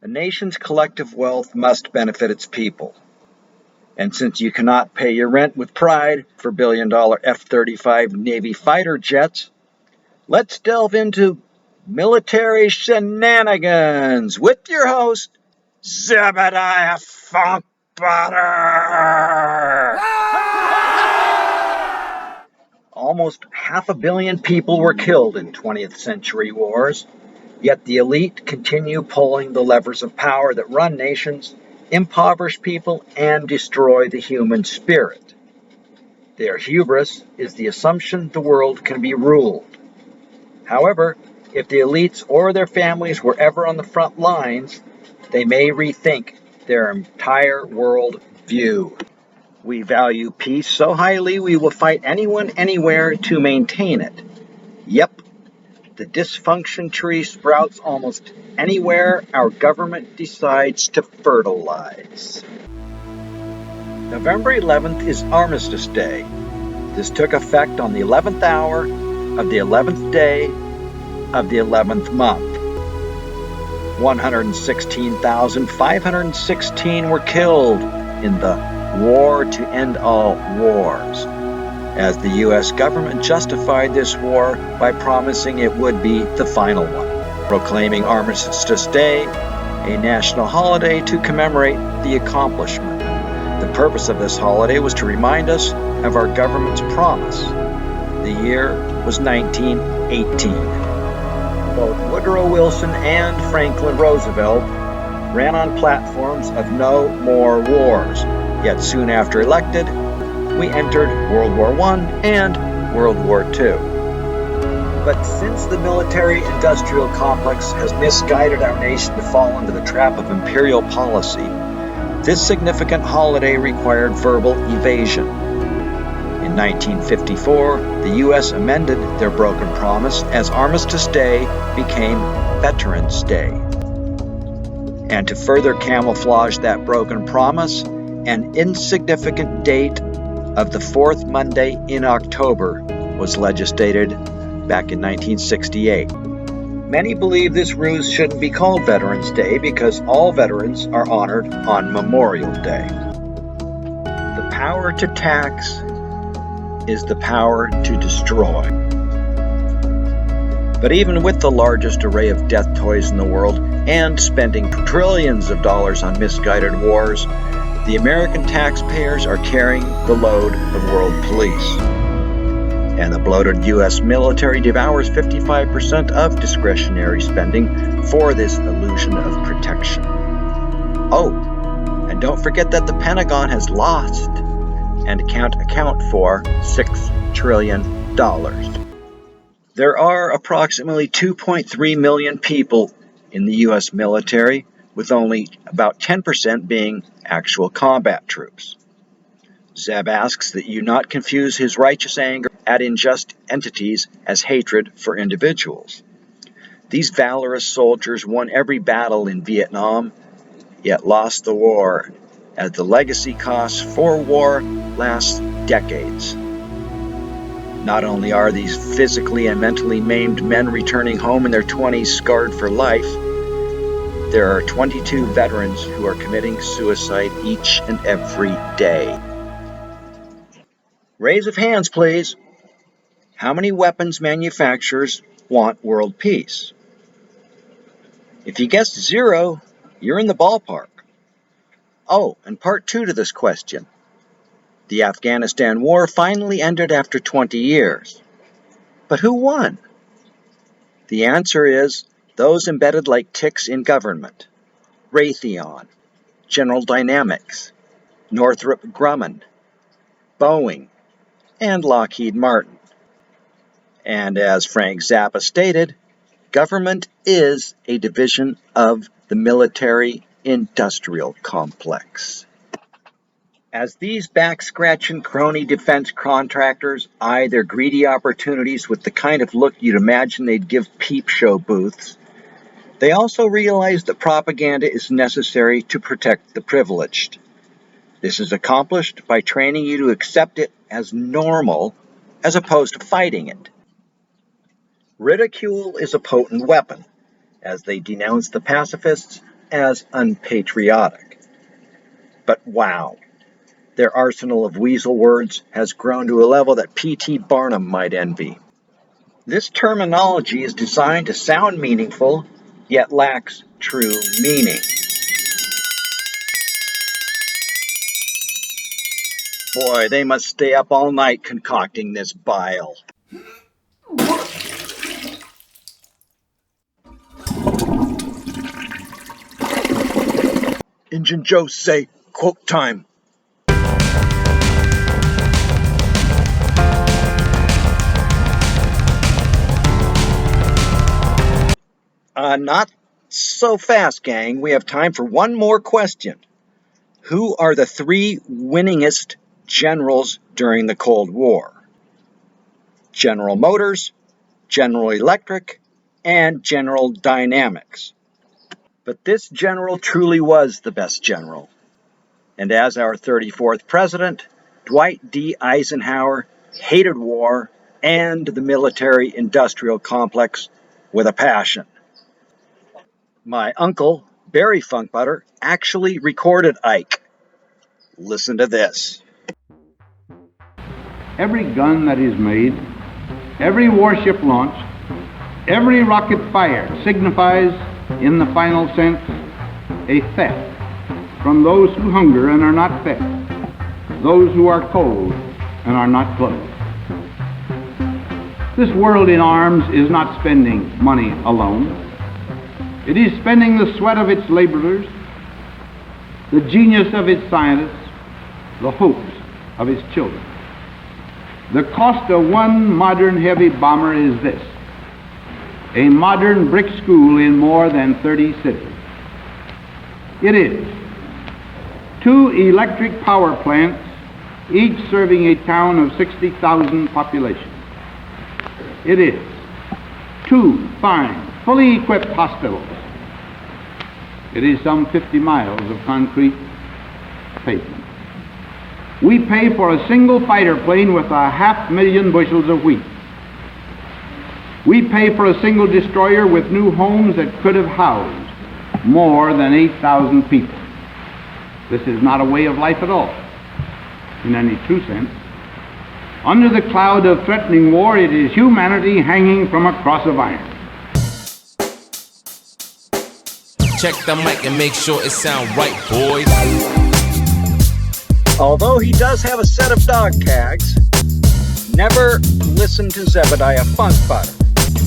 A nation's collective wealth must benefit its people. And since you cannot pay your rent with pride for billion-dollar F-35 Navy fighter jets, let's delve into military shenanigans with your host, Zebidiah Funkbutter. Almost 500 million people were killed in 20th century wars, yet the elite continue pulling the levers of power that run nations, impoverish people, and destroy the human spirit. Their hubris is the assumption the world can be ruled. However, if the elites or their families were ever on the front lines, they may rethink their entire world view. We value peace so highly we will fight anyone anywhere to maintain it. Yep, the dysfunction tree sprouts almost anywhere our government decides to fertilize. November 11th is Armistice Day. This took effect on the 11th hour of the 11th day of the 11th month. 116,516 were killed in the War to End All Wars, as the U.S. government justified this war by promising it would be the final one, proclaiming Armistice Day a national holiday to commemorate the accomplishment. The purpose of this holiday was to remind us of our government's promise. The year was 1918. Both Woodrow Wilson and Franklin Roosevelt ran on platforms of no more wars, yet soon after elected, we entered World War I and World War II. But since the military-industrial complex has misguided our nation to fall into the trap of imperial policy, this significant holiday required verbal evasion. In 1954, the U.S. amended their broken promise as Armistice Day became Veterans Day. And to further camouflage that broken promise, an insignificant date of the fourth Monday in October was legislated back in 1968. Many believe this ruse shouldn't be called Veterans Day because all veterans are honored on Memorial Day. The power to tax is the power to destroy. But even with the largest array of death toys in the world and spending trillions of dollars on misguided wars, the American taxpayers are carrying the load of world police. And the bloated U.S. military devours 55% of discretionary spending for this illusion of protection. Oh, and don't forget that the Pentagon has lost and can't account for $6 trillion. There are approximately 2.3 million people in the U.S. military, with only about 10% being actual combat troops. Zeb asks that you not confuse his righteous anger at unjust entities as hatred for individuals. These valorous soldiers won every battle in Vietnam, yet lost the war, as the legacy costs for war last decades. Not only are these physically and mentally maimed men returning home in their 20s scarred for life, there are 22 veterans who are committing suicide each and every day. Raise of hands, please. How many weapons manufacturers want world peace? If you guessed 0, you're in the ballpark. Oh, and part 2 to this question. The Afghanistan war finally ended after 20 years. But who won? The answer is those embedded like ticks in government. Raytheon, General Dynamics, Northrop Grumman, Boeing, and Lockheed Martin. And as Frank Zappa stated, government is a division of the military-industrial complex. As these back-scratching crony defense contractors eye their greedy opportunities with the kind of look you'd imagine they'd give peep show booths, they also realize that propaganda is necessary to protect the privileged. This is accomplished by training you to accept it as normal as opposed to fighting it. Ridicule is a potent weapon, as they denounce the pacifists as unpatriotic. But wow, their arsenal of weasel words has grown to a level that P.T. Barnum might envy. This terminology is designed to sound meaningful, yet lacks true meaning. Boy, they must stay up all night concocting this bile. Injun Joe say, quote time. Not so fast, gang. We have time for one more question. Who are the three winningest generals during the Cold War? General Motors, General Electric, and General Dynamics. But this general truly was the best general. And as our 34th president, Dwight D. Eisenhower hated war and the military-industrial complex with a passion. My uncle, Barry Funkbutter, actually recorded Ike. Listen to this. Every gun that is made, every warship launched, every rocket fired signifies, in the final sense, a theft from those who hunger and are not fed, those who are cold and are not clothed. This world in arms is not spending money alone. It is spending the sweat of its laborers, the genius of its scientists, the hopes of its children. The cost of one modern heavy bomber is this: a modern brick school in more than 30 cities. It is 2 electric power plants, each serving a town of 60,000 population. It is 2 fine, fully equipped hospitals. It is some 50 miles of concrete pavement. We pay for a single fighter plane with 500,000 bushels of wheat. We pay for a single destroyer with new homes that could have housed more than 8,000 people. This is not a way of life at all, in any true sense. Under the cloud of threatening war, it is humanity hanging from a cross of iron. Check the mic and make sure it sound right, boys. Although he does have a set of dog tags, never listen to Zebidiah Funkbutter.